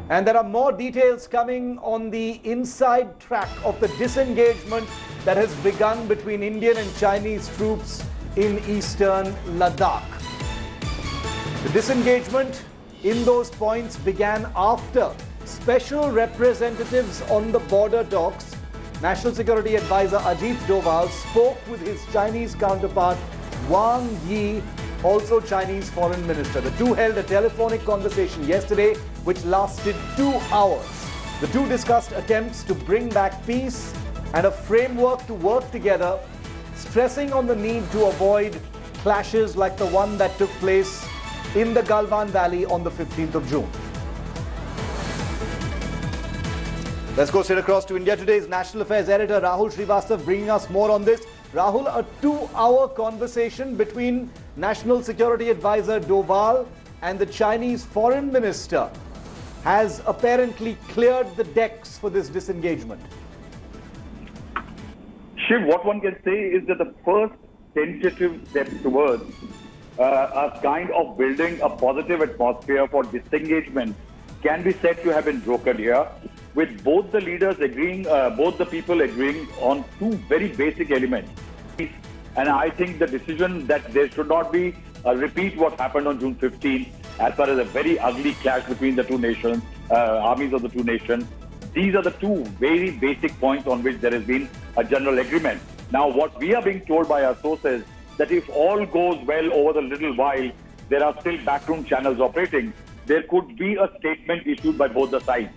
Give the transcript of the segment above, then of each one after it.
And there are more details coming on the inside track of the disengagement that has begun between Indian and Chinese troops in eastern Ladakh. The disengagement in those points began after special representatives on the border talks, National Security Advisor Ajit Doval, spoke with his Chinese counterpart Wang Yi, also Chinese Foreign Minister. The two held a telephonic conversation yesterday which lasted 2 hours. The two discussed attempts to bring back peace and a framework to work together, stressing on the need to avoid clashes like the one that took place in the Galwan Valley on the 15th of June. Let's go straight across to India. Today's National Affairs editor Rahul Srivastav bringing us more on this. Rahul, a 2-hour conversation between National Security Advisor Doval and the Chinese Foreign Minister has apparently cleared the decks for this disengagement. Shiv, what one can say is that the first tentative step towards a kind of building a positive atmosphere for disengagement can be said to have been broken here, with both the leaders agreeing, both the people agreeing on two very basic elements. And I think the decision that there should not be a repeat what happened on June 15, as far as a very ugly clash between the two nations, armies of the two nations. These are the two very basic points on which there has been a general agreement. Now, what we are being told by our sources, that if all goes well over the little while, there are still backroom channels operating, there could be a statement issued by both the sides.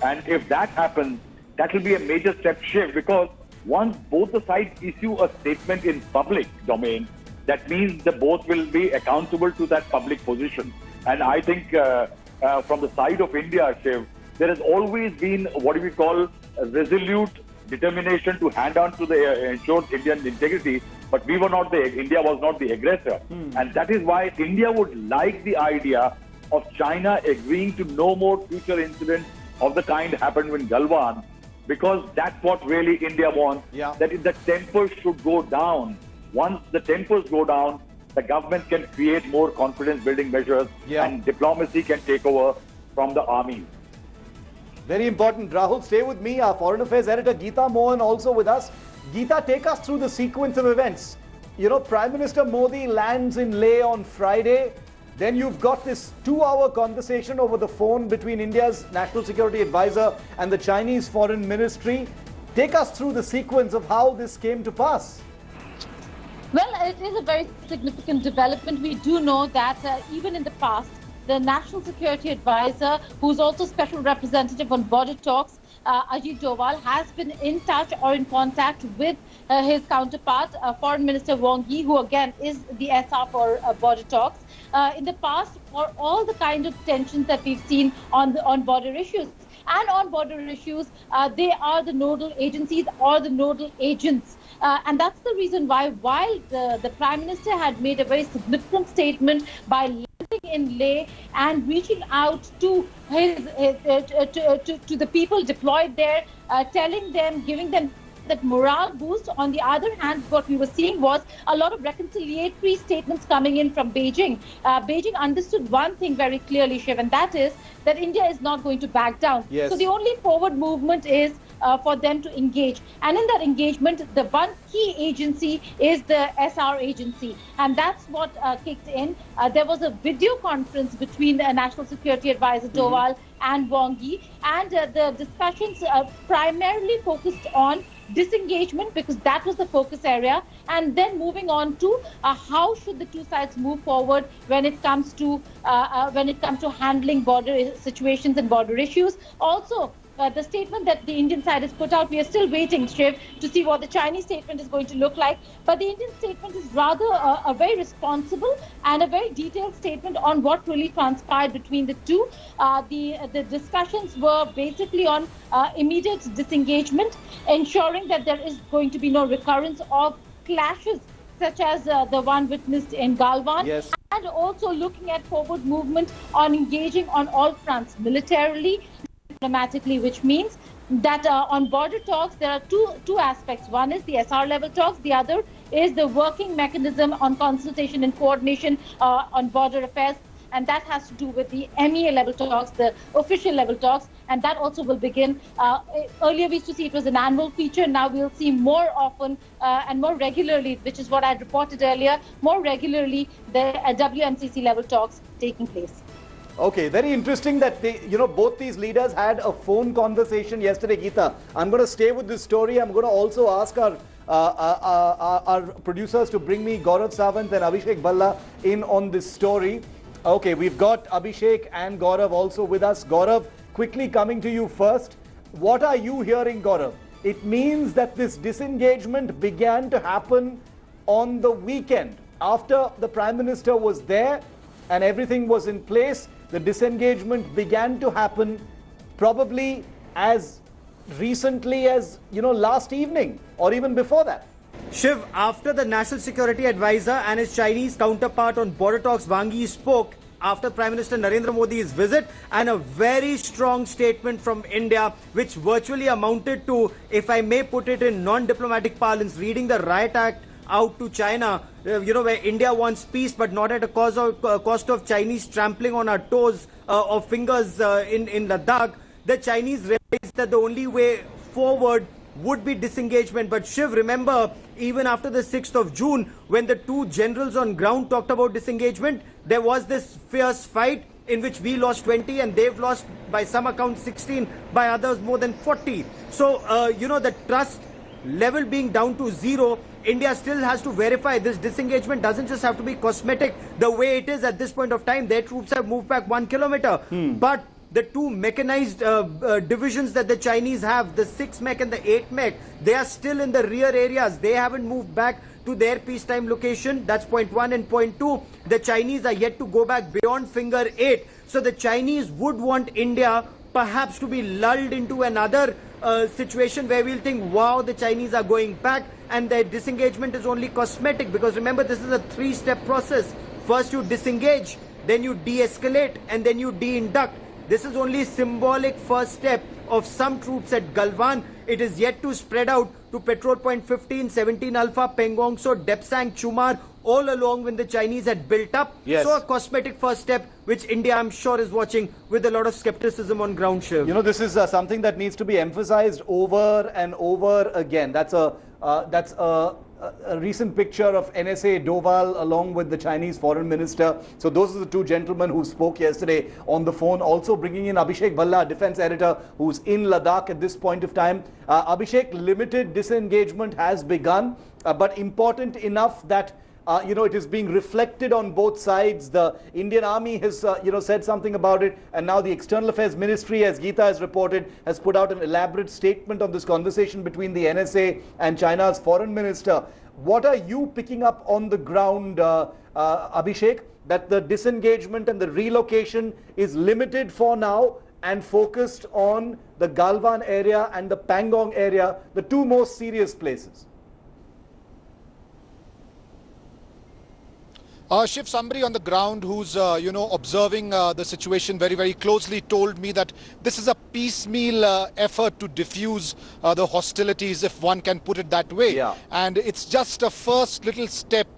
And if that happens, that will be a major step shift, because once both the sides issue a statement in public domain, that means the both will be accountable to that public position. And I think from the side of India, Shiv, there has always been what we call a resolute determination to hand on to the ensured Indian integrity, but we were not India was not the aggressor. And that is why India would like the idea of China agreeing to no more future incidents of the kind happened in Galwan, because that's what really India wants, that the tempers should go down. Once the tempers go down, the government can create more confidence-building measures and diplomacy can take over from the army. Very important. Rahul, stay with me. Our Foreign Affairs editor Geeta Mohan also with us. Geeta, take us through the sequence of events. You know, Prime Minister Modi lands in Leh on Friday. Then you've got this 2-hour conversation over the phone between India's National Security Advisor and the Chinese Foreign Ministry. Take us through the sequence of how this came to pass. Well, it is a very significant development. We do know that even in the past, the National Security Advisor, who's also special representative on border talks, Ajit Doval, has been in touch or in contact with his counterpart, Foreign Minister Wang Yi, who again is the SR for border talks. In the past, for all the kind of tensions that we've seen on border issues. And on border issues, they are the nodal agencies or the nodal agents. And that's the reason why, while the Prime Minister had made a very significant statement by landing in Leh and reaching out to to the people deployed there, telling them, giving them that morale boost. On the other hand, what we were seeing was a lot of reconciliatory statements coming in from Beijing. Beijing understood one thing very clearly, Shiv, and that is that India is not going to back down. So the only forward movement is for them to engage. And in that engagement, the one key agency is the SR agency. And that's what kicked in. There was a video conference between the National Security Advisor Doval and Wang Yi. And the discussions primarily focused on disengagement, because that was the focus area, and then moving on to how should the two sides move forward when it comes to handling border situations and border issues. Also, the statement that the Indian side has put out, we are still waiting, Shiv, to see what the Chinese statement is going to look like. But the Indian statement is rather a very responsible and a very detailed statement on what really transpired between the two. The discussions were basically on immediate disengagement, ensuring that there is going to be no recurrence of clashes such as the one witnessed in Galwan. And also looking at forward movement on engaging on all fronts, militarily, diplomatically, which means that on border talks, there are two aspects. One is the SR level talks. The other is the working mechanism on consultation and coordination on border affairs. and that has to do with the MEA level talks, the official level talks, and that also will begin. Earlier we used to see it was an annual feature, now we'll see more often and more regularly, which is what I reported earlier, more regularly the WMCC level talks taking place. Okay, very interesting that they, both these leaders had a phone conversation yesterday, Geeta. I'm going to stay with this story. I'm going to also ask our producers to bring me Gaurav Sawant and Abhishek Bhalla in on this story. Okay, we've got Abhishek and Gaurav also with us. Gaurav, quickly coming to you first. What are you hearing, Gaurav? It means that this disengagement began to happen on the weekend. After the Prime Minister was there and everything was in place, the disengagement began to happen probably as recently as, last evening or even before that. Shiv, after the National Security Advisor and his Chinese counterpart on border talks, Wang Yi, spoke after Prime Minister Narendra Modi's visit, and a very strong statement from India, which virtually amounted to, if I may put it in non-diplomatic parlance, reading the Riot Act out to China, where India wants peace, but not at a cost of Chinese trampling on our toes or fingers in Ladakh. The Chinese realized that the only way forward would be disengagement. But Shiv, remember, even after the 6th of June, when the two generals on ground talked about disengagement, there was this fierce fight in which we lost 20 and they've lost, by some accounts, 16, by others more than 40. So, the trust level being down to zero, India still has to verify this disengagement doesn't just have to be cosmetic the way it is at this point of time. Their troops have moved back 1 kilometer. But the two mechanized divisions that the Chinese have, the 6 mech and the 8 mech, they are still in the rear areas. They haven't moved back to their peacetime location. That's point 1. And point 2, the Chinese are yet to go back beyond finger 8. So the Chinese would want India perhaps to be lulled into another situation where we'll think, wow, the Chinese are going back, and their disengagement is only cosmetic. Because remember, this is a 3-step process. First you disengage, then you de-escalate, and then you de-induct. This is only symbolic first step of some troops at Galwan. It is yet to spread out to Petrol Point 15, 17 Alpha, Pengong, so Depsang, Chumar, all along when the Chinese had built up. Yes. So a cosmetic first step, which India, I'm sure, is watching with a lot of skepticism on ground, Shiv. This is something that needs to be emphasized over and over again. That's a recent picture of NSA Doval along with the Chinese foreign minister. So those are the two gentlemen who spoke yesterday on the phone. Also bringing in Abhishek Bhalla, defense editor, who's in Ladakh at this point of time. Abhishek, limited disengagement has begun, but important enough that it is being reflected on both sides. The Indian Army has, said something about it, and now the External Affairs Ministry, as Geeta has reported, has put out an elaborate statement on this conversation between the NSA and China's foreign minister. What are you picking up on the ground, Abhishek, that the disengagement and the relocation is limited for now and focused on the Galwan area and the Pangong area, the two most serious places? Shiv, somebody on the ground who's, observing the situation very, very closely told me that this is a piecemeal effort to diffuse the hostilities, if one can put it that way. Yeah. And it's just a first little step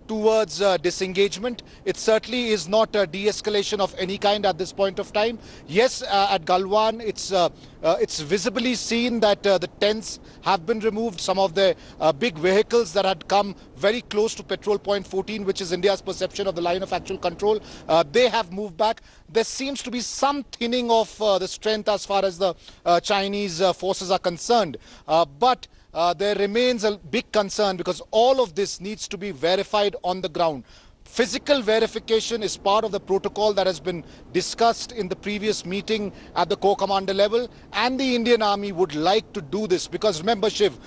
towards disengagement. It certainly is not a de-escalation of any kind at this point of time. Yes, at Galwan, it's visibly seen that the tents have been removed. Some of the big vehicles that had come very close to Petrol Point 14, which is India's perception of the line of actual control, they have moved back. There seems to be some thinning of the strength as far as the Chinese forces are concerned. But there remains a big concern because all of this needs to be verified on the ground. Physical verification is part of the protocol that has been discussed in the previous meeting at the Corps Commander level, and the Indian Army would like to do this because remember, Shiv,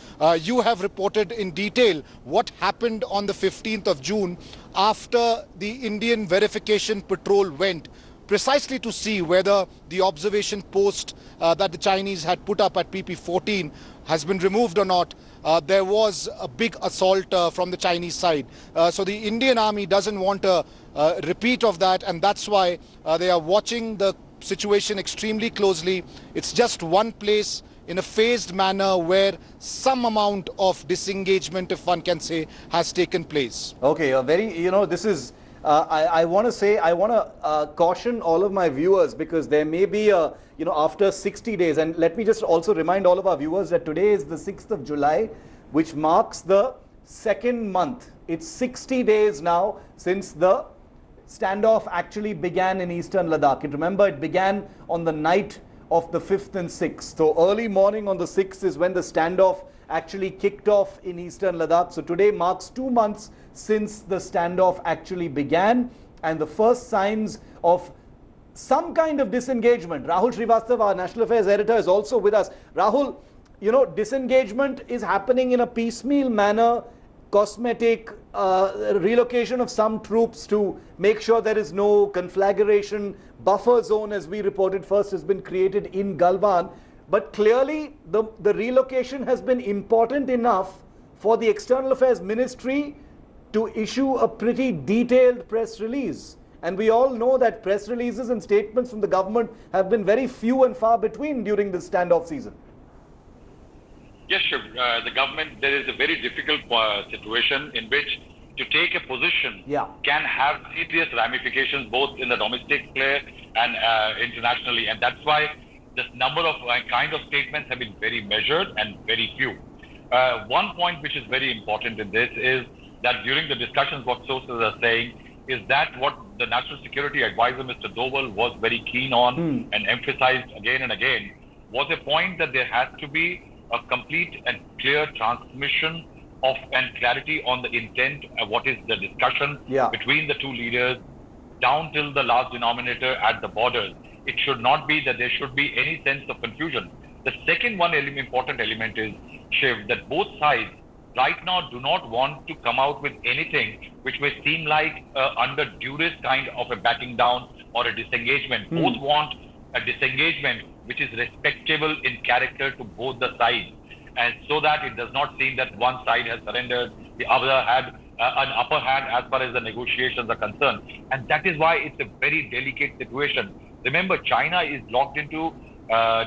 you have reported in detail what happened on the 15th of June after the Indian verification patrol went precisely to see whether the observation post that the Chinese had put up at PP14 has been removed or not. There was a big assault from the Chinese side. So the Indian Army doesn't want a repeat of that, and that's why they are watching the situation extremely closely. It's just one place in a phased manner where some amount of disengagement, if one can say, has taken place. Okay, this is I want to caution all of my viewers, because there may be a, after 60 days, and let me just also remind all of our viewers that today is the 6th of July, which marks the second month. It's 60 days now since the standoff actually began in eastern Ladakh. And remember, it began on the night of the 5th and 6th. So early morning on the 6th is when the standoff actually kicked off in eastern Ladakh. So today marks 2 months since the standoff actually began, and the first signs of some kind of disengagement. Rahul Srivastava, our National Affairs editor, is also with us. Rahul, disengagement is happening in a piecemeal manner, cosmetic, relocation of some troops to make sure there is no conflagration. Buffer zone, as we reported first, has been created in Galwan. But clearly, the relocation has been important enough for the External Affairs Ministry to issue a pretty detailed press release. And we all know that press releases and statements from the government have been very few and far between during this standoff season. Yes, sure. The government, there is a very difficult situation in which to take a position can have serious ramifications both in the domestic sphere and internationally. And that's why the number of kind of statements have been very measured and very few. One point which is very important in this is that during the discussions, what sources are saying is that what the National Security Advisor, Mr. Doval, was very keen on and emphasized again and again was a point that there has to be a complete and clear transmission of and clarity on the intent of what is the discussion between the two leaders down till the last denominator at the borders. It should not be that there should be any sense of confusion. The second important element is, Shiv, that both sides right now do not want to come out with anything which may seem like under duress kind of a backing down or a disengagement. Both want a disengagement which is respectable in character to both the sides, and so that it does not seem that one side has surrendered, the other had an upper hand as far as the negotiations are concerned. And that is why it's a very delicate situation. Remember, China is locked into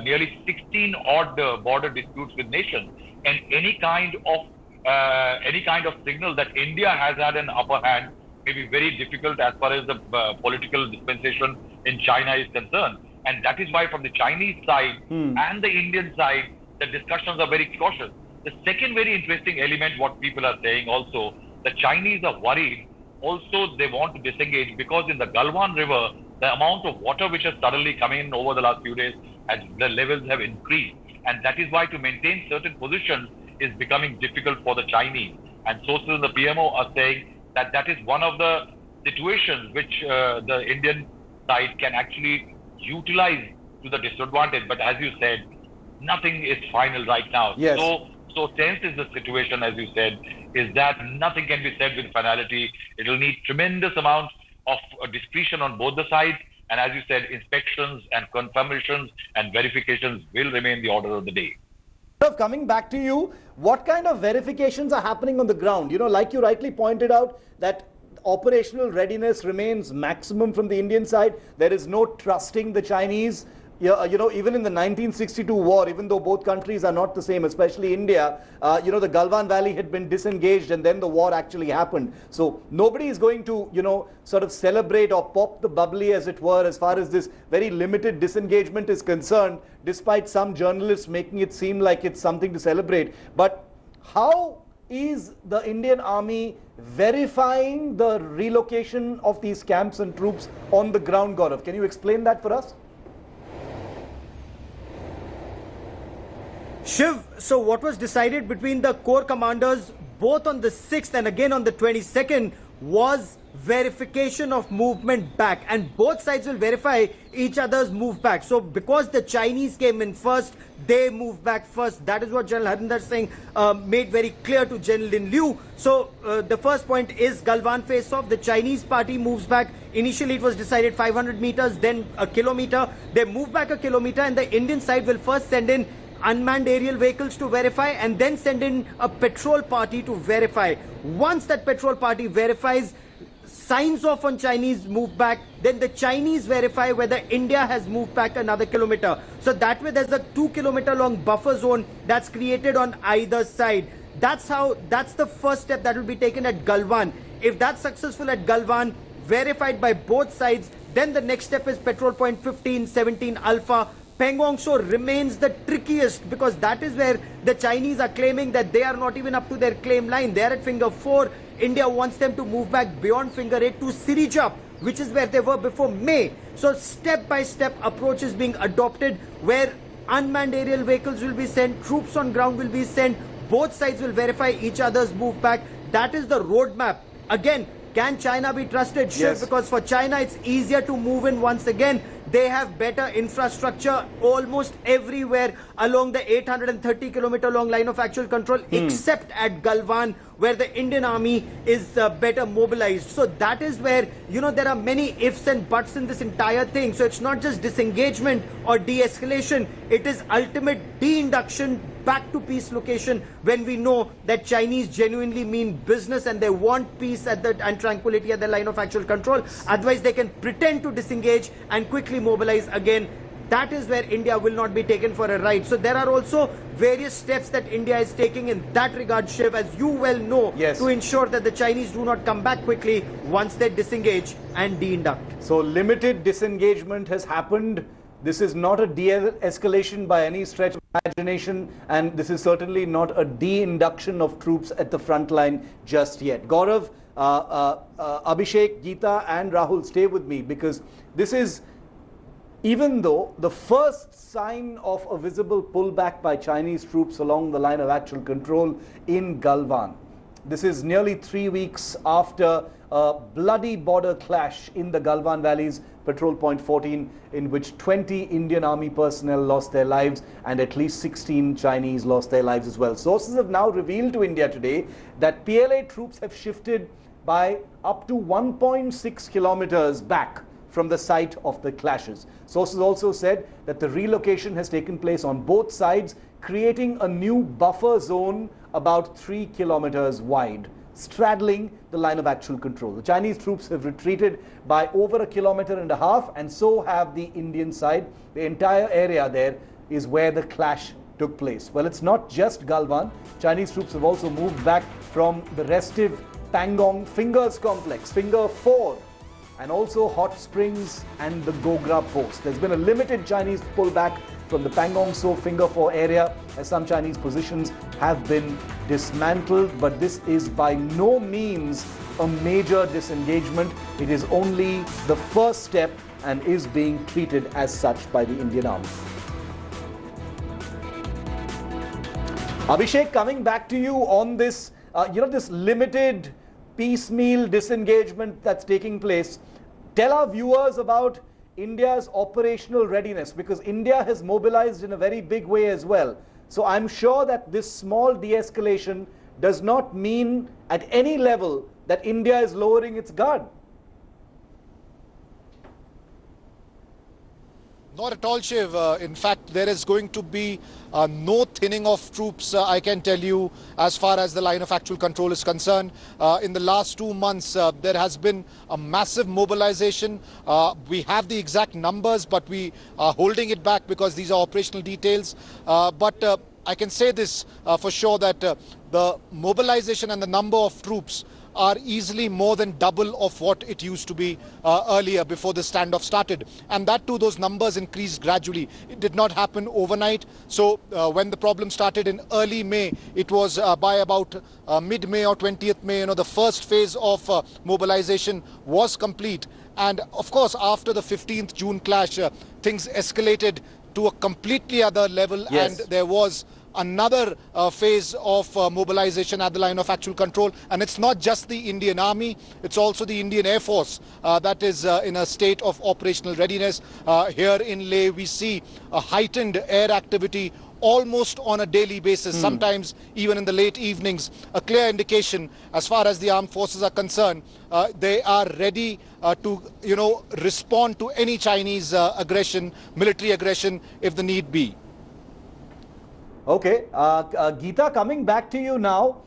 nearly 16 odd border disputes with nations, and any kind of signal that India has had an upper hand may be very difficult as far as the political dispensation in China is concerned. And that is why from the Chinese side and the Indian side, the discussions are very cautious. The second very interesting element, what people are saying also, the Chinese are worried. Also, they want to disengage because in the Galwan River, the amount of water which has suddenly come in over the last few days, and the levels have increased. And that is why to maintain certain positions is becoming difficult for the Chinese. And sources in the PMO are saying that that is one of the situations which the Indian side can actually utilize to the disadvantage. But as you said, nothing is final right now. Yes. So tense is the situation, as you said, is that nothing can be said with finality. It will need tremendous amount of discretion on both the sides. And as you said, inspections and confirmations and verifications will remain the order of the day. Coming back to you, what kind of verifications are happening on the ground? Like you rightly pointed out, that operational readiness remains maximum from the Indian side. There is no trusting the Chinese. Even in the 1962 war, even though both countries are not the same, especially India, the Galwan Valley had been disengaged and then the war actually happened. So nobody is going to, sort of celebrate or pop the bubbly, as it were, as far as this very limited disengagement is concerned, despite some journalists making it seem like it's something to celebrate. But how is the Indian Army verifying the relocation of these camps and troops on the ground, Gaurav? Can you explain that for us? Shiv, so what was decided between the corps commanders both on the 6th and again on the 22nd was verification of movement back, and both sides will verify each other's move back. So because the Chinese came in first, they moved back first. That is what General Harinder Singh made very clear to General Lin Liu. So the first point is Galwan face off. The Chinese party moves back. Initially it was decided 500 meters, then a kilometer. They move back a kilometer, and the Indian side will first send in unmanned aerial vehicles to verify and then send in a patrol party to verify. Once that patrol party verifies, signs off on Chinese move back, then the Chinese verify whether India has moved back another kilometer. So that way there's a 2-kilometer long buffer zone that's created on either side. That's the first step that will be taken at Galwan. If that's successful at Galwan, verified by both sides. Then the next step is Patrol Point 15, 17 Alpha. Pangong So remains the trickiest because that is where the Chinese are claiming that they are not even up to their claim line. They are at finger 4. India wants them to move back beyond finger 8 to Sirija, which is where they were before May. So step-by-step approach is being adopted where unmanned aerial vehicles will be sent, troops on ground will be sent, both sides will verify each other's move back. That is the roadmap. Again, can China be trusted? Sure, Yes. because for China it's easier to move in once again. They have better infrastructure almost everywhere along the 830-kilometer long line of actual control, except at Galwan, where the Indian army is better mobilized. So that is where, there are many ifs and buts in this entire thing. So it's not just disengagement or de-escalation. It is ultimate de-induction back to peace location when we know that Chinese genuinely mean business and they want peace and tranquility at the line of actual control. Otherwise, they can pretend to disengage and quickly mobilize again. That is where India will not be taken for a ride. So there are also various steps that India is taking in that regard, Shiv, as you well know, Yes, to ensure that the Chinese do not come back quickly once they disengage and de-induct. So limited disengagement has happened. This is not a de-escalation by any stretch of imagination, and this is certainly not a de-induction of troops at the front line just yet. Gaurav, Abhishek, Geeta and Rahul, stay with me, because this is, even though the first sign of a visible pullback by Chinese troops along the line of actual control in Galwan. This is nearly 3 weeks after a bloody border clash in the Galwan Valley's Patrol Point 14, in which 20 Indian Army personnel lost their lives and at least 16 Chinese lost their lives as well. Sources have now revealed to India today that PLA troops have shifted by up to 1.6 kilometers back from the site of the clashes. Sources also said that the relocation has taken place on both sides, creating a new buffer zone about 3 kilometers wide, straddling the line of actual control. The Chinese troops have retreated by over 1.5 kilometers, and so have the Indian side. The entire area there is where the clash took place. Well, it's not just Galwan. Chinese troops have also moved back from the restive Pangong Fingers complex, Finger 4, and also Hot Springs and the Gogra post. There's been a limited Chinese pullback from the Pangong So Finger 4 area, as some Chinese positions have been dismantled, but this is by no means a major disengagement. It is only the first step and is being treated as such by the Indian Army. Abhishek, coming back to you on this, this limited piecemeal disengagement that's taking place. Tell our viewers about India's operational readiness, because India has mobilized in a very big way as well. So I'm sure that this small de-escalation does not mean at any level that India is lowering its guard. Not at all, Shiv. In fact, there is going to be no thinning of troops, I can tell you, as far as the line of actual control is concerned. In the last 2 months, there has been a massive mobilization. We have the exact numbers, but we are holding it back because these are operational details. But I can say this for sure, that the mobilization and the number of troops are easily more than double of what it used to be earlier before the standoff started. And that too, those numbers increased gradually. It did not happen overnight. So when the problem started in early May, it was by about mid-May or 20th May, the first phase of mobilization was complete. And of course, after the 15th June clash, things escalated to a completely other level. Yes. And there was another phase of mobilization at the line of actual control. And it's not just the Indian Army, it's also the Indian Air Force that is in a state of operational readiness. Here in Leh, we see a heightened air activity almost on a daily basis, sometimes even in the late evenings. A clear indication as far as the armed forces are concerned. They are ready to respond to any Chinese aggression, military aggression, if the need be. Okay, Geeta, coming back to you now.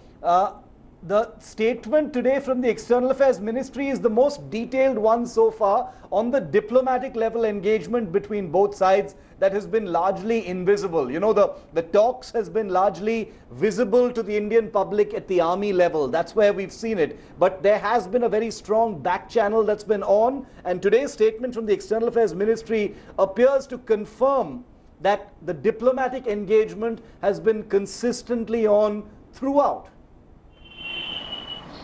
the statement today from the External Affairs Ministry is the most detailed one so far on the diplomatic level engagement between both sides that has been largely invisible. You know, the talks has been largely visible to the Indian public at the army level. That's where we've seen it. But there has been a very strong back channel that's been on. And today's statement from the External Affairs Ministry appears to confirm that the diplomatic engagement has been consistently on throughout.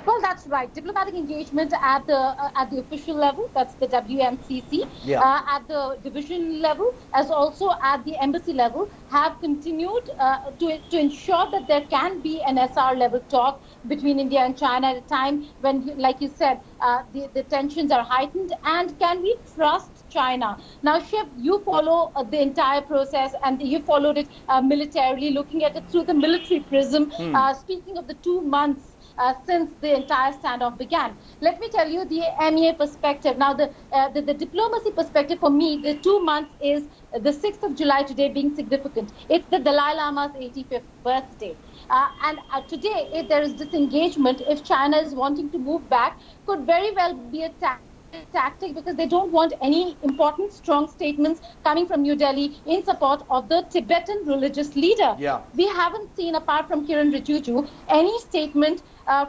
Well, that's right. Diplomatic engagement at the official level, that's the WMCC, at the division level, as also at the embassy level, have continued to ensure that there can be an SR level talk between India and China at a time when, like you said, the tensions are heightened. And can we trust China? Now, Shiv, you follow the entire process and you followed it militarily, looking at it through the military prism. Speaking of the 2 months since the entire standoff began. Let me tell you the MEA perspective. Now, the diplomacy perspective for me, the 2 months is the 6th of July today being significant. It's the Dalai Lama's 85th birthday. And today, if there is disengagement, if China is wanting to move back, could very well be a tactic because they don't want any important, strong statements coming from New Delhi in support of the Tibetan religious leader. We haven't seen, apart from Kiran Rijiju, any statement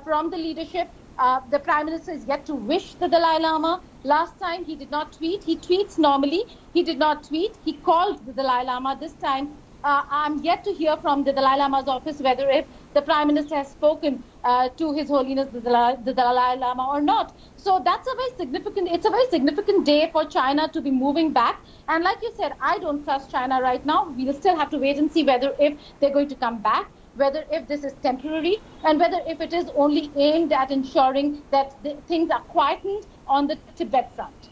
from the leadership. The Prime Minister is yet to wish the Dalai Lama. Last time he did not tweet. He tweets normally. He did not tweet. He called the Dalai Lama. This time, I'm yet to hear from the Dalai Lama's office whether if the Prime Minister has spoken to His Holiness the Dalai Lama or not. So that's a very significant, it's a very significant day for China to be moving back. And like you said, I don't trust China right now. We'll still have to wait and see whether if they're going to come back, whether if this is temporary, and whether if it is only aimed at ensuring that things are quietened on the Tibet front.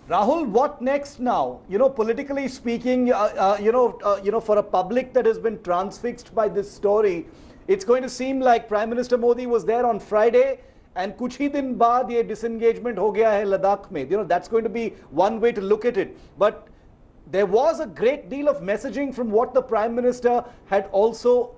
Rahul, what next now? You know, politically speaking, for a public that has been transfixed by this story, it's going to seem like Prime Minister Modi was there on Friday and kuch hi din baad ye disengagement ho gaya hai Ladakh mein. You know, that's going to be one way to look at it. But there was a great deal of messaging from what the Prime Minister had also,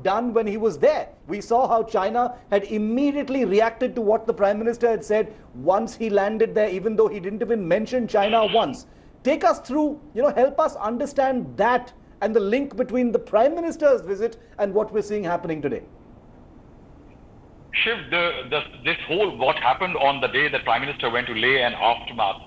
done when he was there. We saw how China had immediately reacted to what the Prime Minister had said once he landed there, even though he didn't even mention China once. Take us through, help us understand that and the link between the Prime Minister's visit and what we're seeing happening today. Shiv, this whole what happened on the day that Prime Minister went to Leh and aftermath,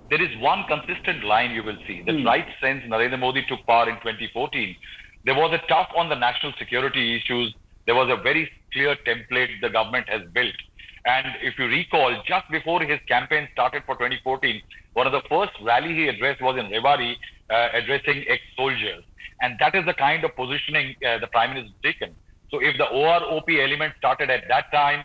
there is one consistent line you will see. That right since Narendra Modi took power in 2014, there was a tough on the national security issues. There was a very clear template the government has built. And if you recall, just before his campaign started for 2014, one of the first rally he addressed was in Rewari, addressing ex-soldiers. And that is the kind of positioning the Prime Minister has taken. So if the OROP element started at that time,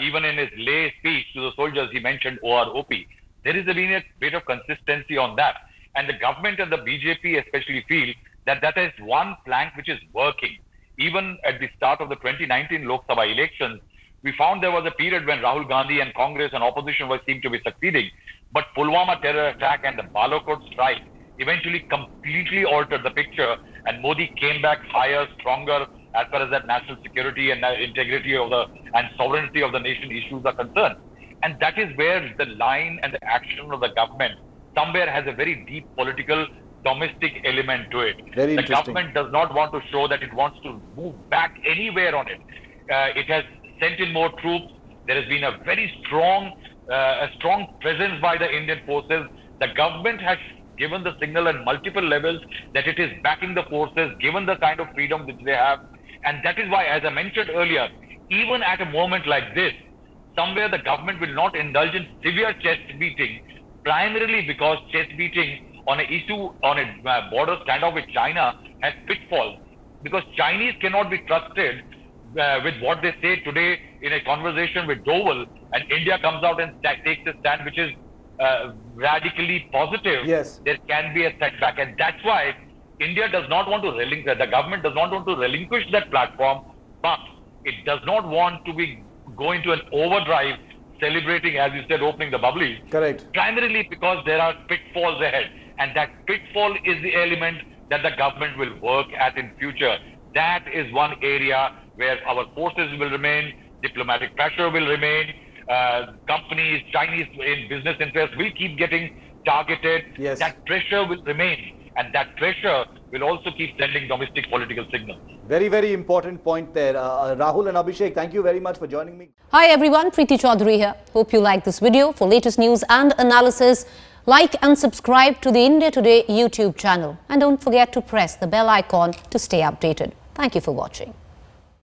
even in his Leh speech to the soldiers, he mentioned OROP. There is been a bit of consistency on that. And the government and the BJP especially feel that that is one plank which is working. Even at the start of the 2019 Lok Sabha elections, we found there was a period when Rahul Gandhi and Congress and opposition seemed to be succeeding. But Pulwama terror attack and the Balakot strike eventually completely altered the picture, and Modi came back higher, stronger as far as that national security and integrity of and sovereignty of the nation issues are concerned. And that is where the line and the action of the government somewhere has a very deep political domestic element to it. The government does not want to show that it wants to move back anywhere on it. It has sent in more troops. There has been a very strong presence by the Indian forces. The government has given the signal at multiple levels that it is backing the forces, given the kind of freedom which they have. And that is why, as I mentioned earlier, even at a moment like this, somewhere the government will not indulge in severe chest beating, primarily because chest beating on an issue, on a border standoff with China has pitfalls. Because Chinese cannot be trusted with what they say today in a conversation with Doval, and India comes out and takes a stand which is radically positive. Yes. There can be a setback. And that's why India does not want to relinquish, the government does not want to relinquish that platform, but it does not want to be going to an overdrive, celebrating, as you said, opening the bubblies. Correct. Primarily because there are pitfalls ahead. And that pitfall is the element that the government will work at in future. That is one area where our forces will remain, diplomatic pressure will remain, companies, Chinese in business interests will keep getting targeted. Yes. That pressure will remain, and that pressure will also keep sending domestic political signals. Very, very important point there. Rahul and Abhishek, thank you very much for joining me. Hi everyone, Preeti Chaudhary here. Hope you like this video. For latest news and analysis, like and subscribe to the India Today YouTube channel. And don't forget to press the bell icon to stay updated. Thank you for watching.